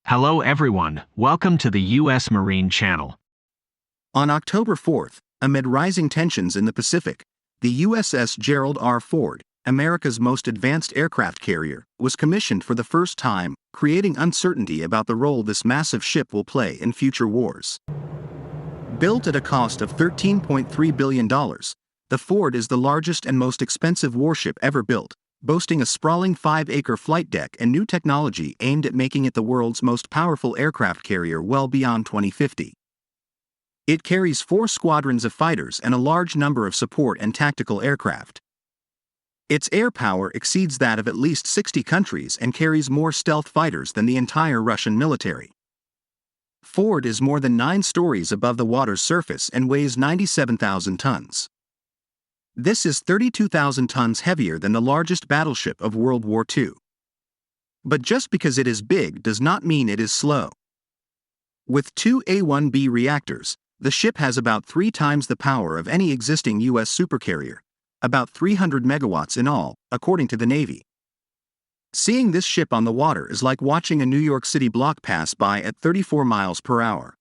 Hello everyone, welcome to the U.S. Marine Channel. On October 4th, amid rising tensions in the Pacific, the USS Gerald R. Ford, America's most advanced aircraft carrier, was commissioned for the first time, creating uncertainty about the role this massive ship will play in future wars. Built at a cost of $13.3 billion, the Ford is the largest and most expensive warship ever built, boasting a sprawling 5-acre flight deck and new technology aimed at making it the world's most powerful aircraft carrier well beyond 2050. It carries 4 squadrons of fighters and a large number of support and tactical aircraft. Its air power exceeds that of at least 60 countries and carries more stealth fighters than the entire Russian military. Ford is more than 9 stories above the water's surface and weighs 97,000 tons. This is 32,000 tons heavier than the largest battleship of World War II. But just because it is big does not mean it is slow. With 2 A-1B reactors, the ship has about 3 times the power of any existing U.S. supercarrier, about 300 megawatts in all, according to the Navy. Seeing this ship on the water is like watching a New York City block pass by at 34 miles per hour.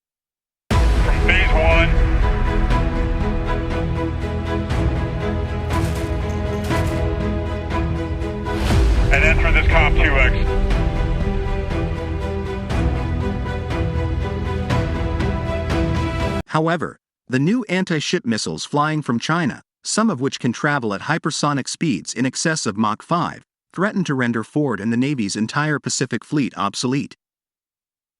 From phase 1. And enter this COM 2X. However, the new anti-ship missiles flying from China, some of which can travel at hypersonic speeds in excess of Mach 5, threaten to render Ford and the Navy's entire Pacific Fleet obsolete.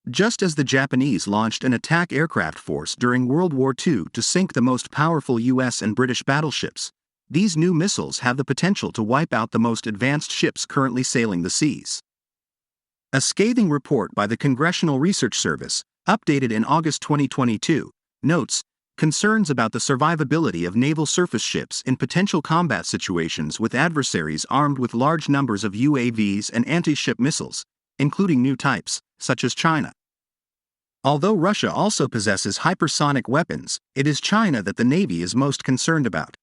Just as the Japanese launched an attack aircraft force during World War II to sink the most powerful US and British battleships, these new missiles have the potential to wipe out the most advanced ships currently sailing the seas. A scathing report by the Congressional Research Service, updated in August 2022, notes concerns about the survivability of naval surface ships in potential combat situations with adversaries armed with large numbers of UAVs and anti-ship missiles, including new types, such as China. Although Russia also possesses hypersonic weapons, it is China that the Navy is most concerned about.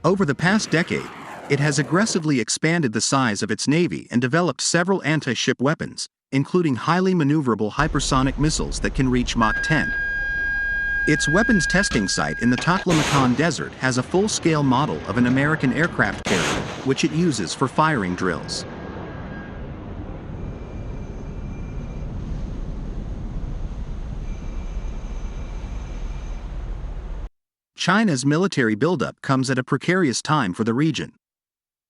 Over the past decade, it has aggressively expanded the size of its Navy and developed several anti-ship weapons, including highly maneuverable hypersonic missiles that can reach Mach 10. Its weapons testing site in the Taklamakan Desert has a full-scale model of an American aircraft carrier, which it uses for firing drills. China's military buildup comes at a precarious time for the region.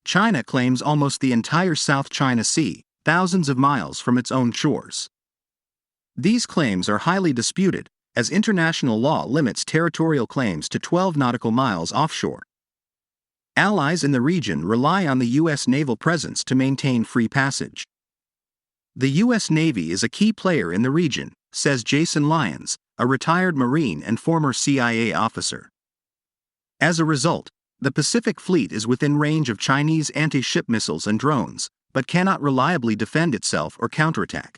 China claims almost the entire South China Sea, thousands of miles from its own shores. These claims are highly disputed, as international law limits territorial claims to 12 nautical miles offshore. Allies in the region rely on the U.S. naval presence to maintain free passage. The U.S. Navy is a key player in the region, says Jason Lyons, a retired Marine and former CIA officer. As a result, the Pacific Fleet is within range of Chinese anti-ship missiles and drones, but cannot reliably defend itself or counterattack.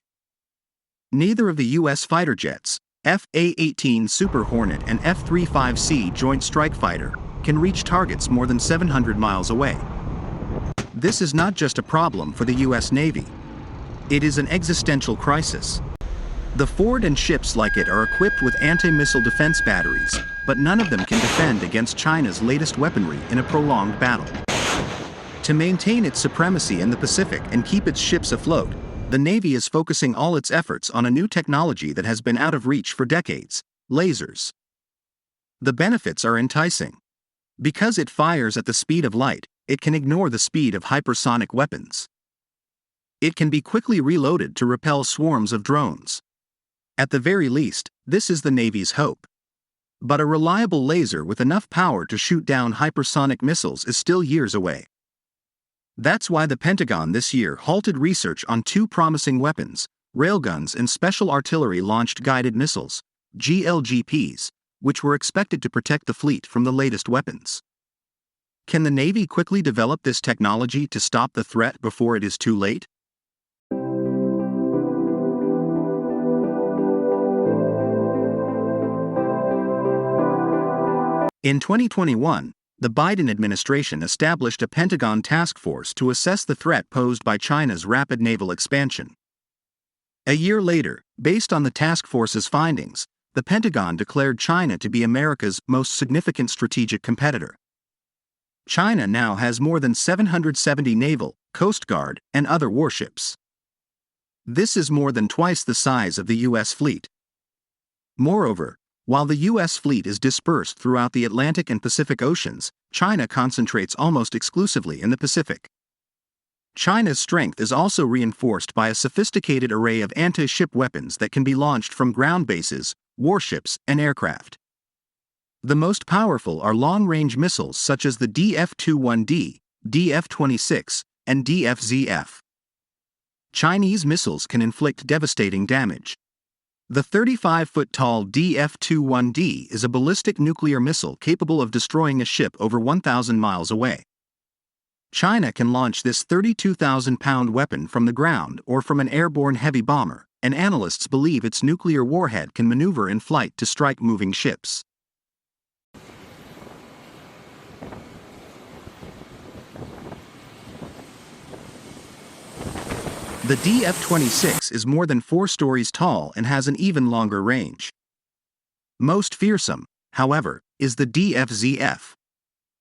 Neither of the U.S. fighter jets, F/A-18 Super Hornet and F-35C Joint Strike Fighter, can reach targets more than 700 miles away. This is not just a problem for the U.S. Navy. It is an existential crisis. The Ford and ships like it are equipped with anti-missile defense batteries, but none of them can defend against China's latest weaponry in a prolonged battle. To maintain its supremacy in the Pacific and keep its ships afloat, the Navy is focusing all its efforts on a new technology that has been out of reach for decades: lasers. The benefits are enticing. Because it fires at the speed of light, it can ignore the speed of hypersonic weapons. It can be quickly reloaded to repel swarms of drones. At the very least, this is the Navy's hope. But a reliable laser with enough power to shoot down hypersonic missiles is still years away. That's why the Pentagon this year halted research on 2 promising weapons, railguns and Special Artillery Launched Guided Missiles, GLGPs, which were expected to protect the fleet from the latest weapons. Can the Navy quickly develop this technology to stop the threat before it is too late? In 2021, the Biden administration established a Pentagon task force to assess the threat posed by China's rapid naval expansion. A year later, based on the task force's findings, the Pentagon declared China to be America's most significant strategic competitor. China now has more than 770 naval, Coast Guard, and other warships. This is more than twice the size of the U.S. fleet. Moreover, while the U.S. fleet is dispersed throughout the Atlantic and Pacific Oceans, China concentrates almost exclusively in the Pacific. China's strength is also reinforced by a sophisticated array of anti-ship weapons that can be launched from ground bases, warships, and aircraft. The most powerful are long-range missiles such as the DF-21D, DF-26, and DF-ZF. Chinese missiles can inflict devastating damage. The 35-foot-tall DF-21D is a ballistic nuclear missile capable of destroying a ship over 1,000 miles away. China can launch this 32,000-pound weapon from the ground or from an airborne heavy bomber, and analysts believe its nuclear warhead can maneuver in flight to strike moving ships. The DF-26 is more than 4 stories tall and has an even longer range. Most fearsome, however, is the DF-ZF.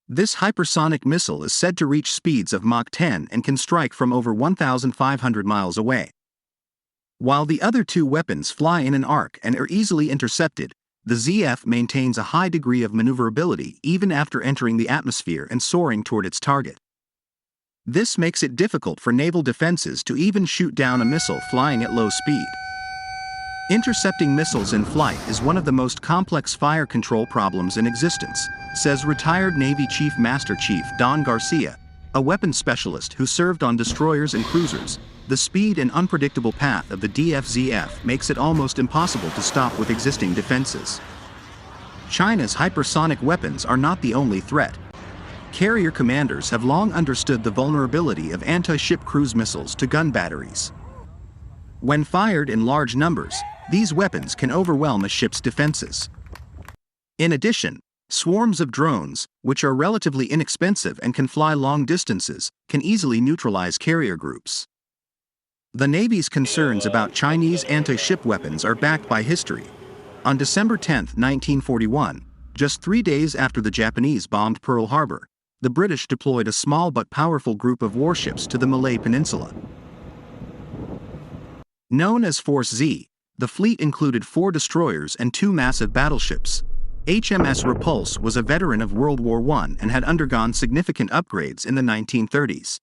This hypersonic missile is said to reach speeds of Mach 10 and can strike from over 1,500 miles away. While the other two weapons fly in an arc and are easily intercepted, the ZF maintains a high degree of maneuverability even after entering the atmosphere and soaring toward its target. This makes it difficult for naval defenses to even shoot down a missile flying at low speed. Intercepting missiles in flight is one of the most complex fire control problems in existence, says retired Navy Chief Master Chief Don Garcia, a weapons specialist who served on destroyers and cruisers. The speed and unpredictable path of the DF-ZF makes it almost impossible to stop with existing defenses. China's hypersonic weapons are not the only threat. Carrier commanders have long understood the vulnerability of anti-ship cruise missiles to gun batteries. When fired in large numbers, these weapons can overwhelm a ship's defenses. In addition, swarms of drones, which are relatively inexpensive and can fly long distances, can easily neutralize carrier groups. The Navy's concerns about Chinese anti-ship weapons are backed by history. On December 10, 1941, just 3 days after the Japanese bombed Pearl Harbor, the British deployed a small but powerful group of warships to the Malay Peninsula. Known as Force Z, the fleet included 4 destroyers and 2 massive battleships. HMS Repulse was a veteran of World War I and had undergone significant upgrades in the 1930s.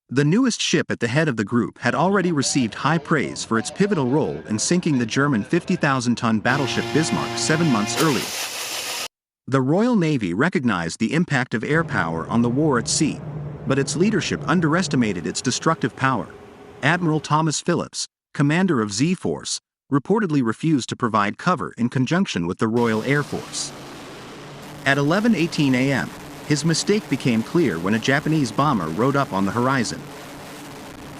The newest ship at the head of the group had already received high praise for its pivotal role in sinking the German 50,000-ton battleship Bismarck 7 months earlier. The Royal Navy recognized the impact of air power on the war at sea, but its leadership underestimated its destructive power. Admiral Thomas Phillips, commander of Z Force, reportedly refused to provide cover in conjunction with the Royal Air Force. At 11:18 a.m., his mistake became clear when a Japanese bomber rode up on the horizon.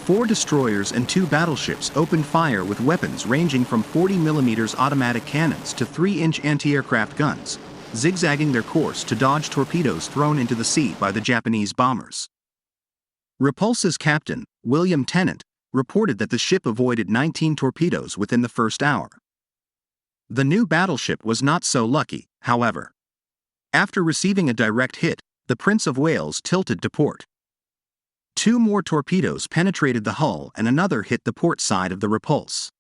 4 destroyers and 2 battleships opened fire with weapons ranging from 40mm automatic cannons to 3-inch anti-aircraft guns, zigzagging their course to dodge torpedoes thrown into the sea by the Japanese bombers. Repulse's captain, William Tennant, reported that the ship avoided 19 torpedoes within the first hour. The new battleship was not so lucky, however. After receiving a direct hit, the Prince of Wales tilted to port. 2 more torpedoes penetrated the hull and another hit the port side of the Repulse.